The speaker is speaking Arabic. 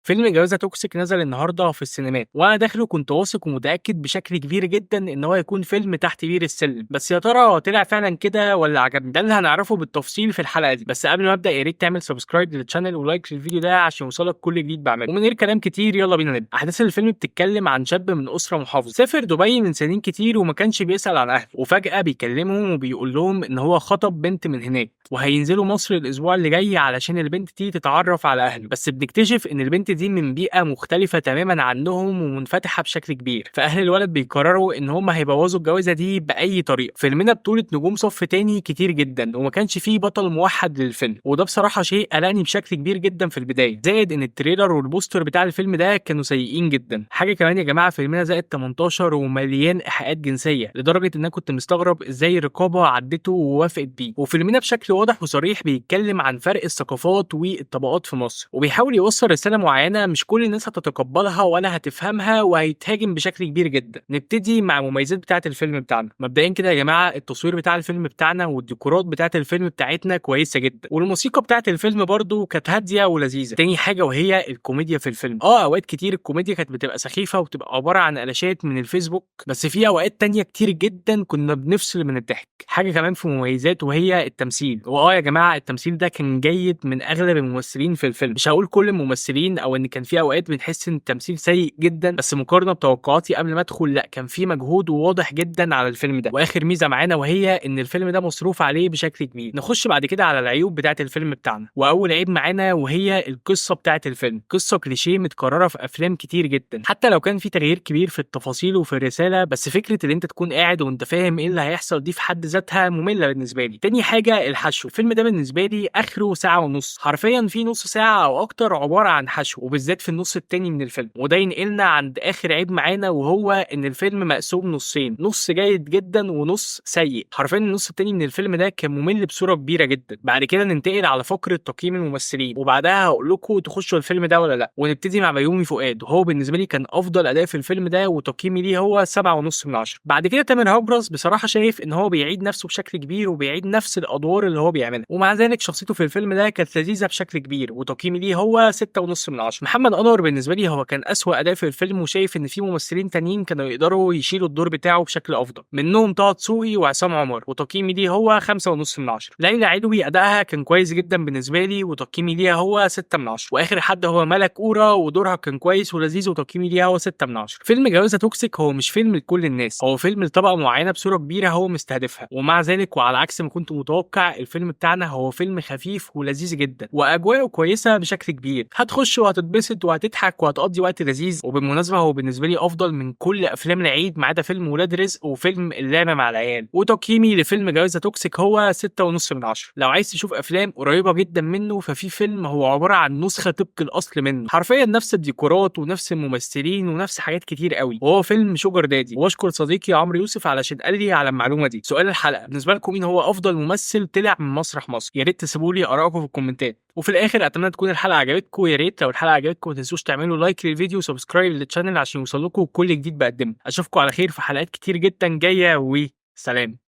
فيلم جوازة توكسيك نزل النهارده في السينمات، وانا داخله كنت واثق ومتاكد بشكل كبير جدا ان هو هيكون فيلم تحت بير السلم. بس يا ترى طلع فعلا كده ولا عجبني؟ ده اللي هنعرفه بالتفصيل في الحلقه دي. بس قبل ما ابدا يا ريت تعمل سبسكرايب للشانل ولايك للفيديو ده عشان يوصلك كل جديد بعمله. ومن غير كلام كتير يلا بينا نبدا. احداث الفيلم بتتكلم عن شاب من اسره محافظه سافر دبي من سنين كتير وما كانش بيسال عن اهله، وفجاه بيكلمهم وبيقول لهم ان هو خطب بنت من هناك وهينزلوا مصر الاسبوع اللي جاي علشان البنت دي تتعرف على اهله. بس بنكتشف ان البنت دي من بيئه مختلفه تماما عنهم ومنفتحه بشكل كبير، فاهل الولد بيقرروا ان هم هيبوظوا الجوازه دي باي طريقه. فيلمنا بطوله نجوم صف تاني كتير جدا، وما كانش فيه بطل موحد للفيلم، وده بصراحه شيء قلقني بشكل كبير جدا في البدايه، زائد ان التريلر والبوستر بتاع الفيلم ده كانوا سيئين جدا. حاجه كمان يا جماعه، فيلمنا زائد 18 ومليان ايحاءات جنسيه لدرجه ان انا كنت مستغرب ازاي الرقابه عدته ووافقت بيه. وفيلمنا بشكل واضح وصريح بيتكلم عن فرق الثقافات والطبقات في مصر، وبيحاول يوصل رساله معينه مش كل الناس هتتقبلها ولا هتفهمها وهيتهاجم بشكل كبير جدا. نبتدي مع المميزات بتاعه الفيلم بتاعنا. مبدئيا كده يا جماعه، التصوير بتاع الفيلم بتاعنا والديكورات بتاعه الفيلم بتاعتنا كويسه جدا، والموسيقى بتاعه الفيلم برضو كانت هاديه ولذيذه. تاني حاجه وهي الكوميديا في الفيلم. اوقات كتير الكوميديا كانت بتبقى سخيفه وبتبقى عباره عن قلاشات من الفيسبوك، بس في اوقات تانية كتير جدا كنا بنفصل من الضحك. حاجه كمان في مميزات وهي التمثيل. يا جماعه التمثيل ده كان جيد من اغلب الممثلين في الفيلم. مش هقول كل الممثلين او ان كان في اوقات بنحس ان التمثيل سيء جدا، بس مقارنه بتوقعاتي قبل ما ادخل لا، كان في مجهود واضح جدا على الفيلم ده. واخر ميزه معانا وهي ان الفيلم ده مصروف عليه بشكل كبير. نخش بعد كده على العيوب بتاعه الفيلم بتاعنا، واول عيب معانا وهي القصه بتاعه الفيلم. قصه كليشيه متكرره في افلام كتير جدا، حتى لو كان في تغيير كبير في التفاصيل وفي الرساله، بس فكره ان انت تكون قاعد وانت فاهم ايه اللي هيحصل دي في حد ذاتها ممله بالنسبه لي. تاني حاجه الحشو. الفيلم ده بالنسبه لي اخره ساعه ونص، حرفيا في نص ساعه او اكتر عباره عن حشو، وبالذات في النص التاني من الفيلم. وده ينقلنا عند اخر عيب معانا وهو ان الفيلم مقسوم نصين، نص جيد جدا ونص سيء. حرفيا النص التاني من الفيلم ده كان ممل بصوره كبيره جدا. بعد كده ننتقل على فقره تقييم الممثلين، وبعدها هقول لكم تخشوا الفيلم ده ولا لا. ونبتدي مع بيومي فؤاد، وهو بالنسبه لي كان افضل اداء في الفيلم ده، وتقييمي ليه هو 7.5 من 10. بعد كده تامر هجرس، بصراحه شايف ان هو بيعيد نفسه بشكل كبير وبيعيد نفس الادوار اللي هو بيعملها، ومع ذلك شخصيته في الفيلم ده كانت لذيذه بشكل كبير، وتقييمي ليه هو 6.5 من 10. محمد انور بالنسبه لي هو كان اسوأ اداء في الفيلم، وشايف ان في ممثلين تانيين كانوا يقدروا يشيلوا الدور بتاعه بشكل افضل، منهم طه دسوقي وعصام عمر، وتقييمي ليه هو 5.5 من 10. ليلى علوي ادائها كان كويس جدا بالنسبه لي، وتقييمي ليها هو 6 من 10. واخر حد هو ملك اورا، ودورها كان كويس ولذيذ، وتقييمي ليها هو 6 من 10. فيلم جوازة توكسيك هو مش فيلم لكل الناس، هو فيلم لطبقه معينه بصوره كبيره هو مستهدفها، ومع ذلك وعلى عكس ما كنت متوقع الفيلم بتاعنا هو فيلم خفيف ولذيذ جدا، واجواءه كويسه بشكل كبير. هتخش وهتتبسط وهتضحك وهتقضي وقت لذيذ. وبالمناسبه هو بالنسبه لي افضل من كل افلام العيد ما عدا فيلم ولاد رزق وفيلم اللعبه مع العيال. وتقييمي لفيلم جوازة توكسيك هو 6.5 من 10. لو عايز تشوف افلام قريبه جدا منه، ففي فيلم هو عباره عن نسخه طبق الاصل منه، حرفيا نفس الديكورات ونفس الممثلين ونفس حاجات كتير قوي، وهو فيلم شوجر دادي. واشكر صديقي عمرو يوسف علشان قال لي على المعلومه دي. سؤال الحلقه بالنسبه لكم، مين هو افضل ممثل طلع من مسرح مصر؟ يا ريت تسيبوا لي ارائكم في الكومنتات. وفي الاخر اتمنى تكون الحلقه عجبتكم. يا ريت لو الحلقه عجبتكم ما تنسوش تعملوا لايك للفيديو وسبسكرايب للشانل عشان يوصل لكم كل جديد بقدمه. اشوفكم على خير في حلقات كتير جدا جايه، وسلام.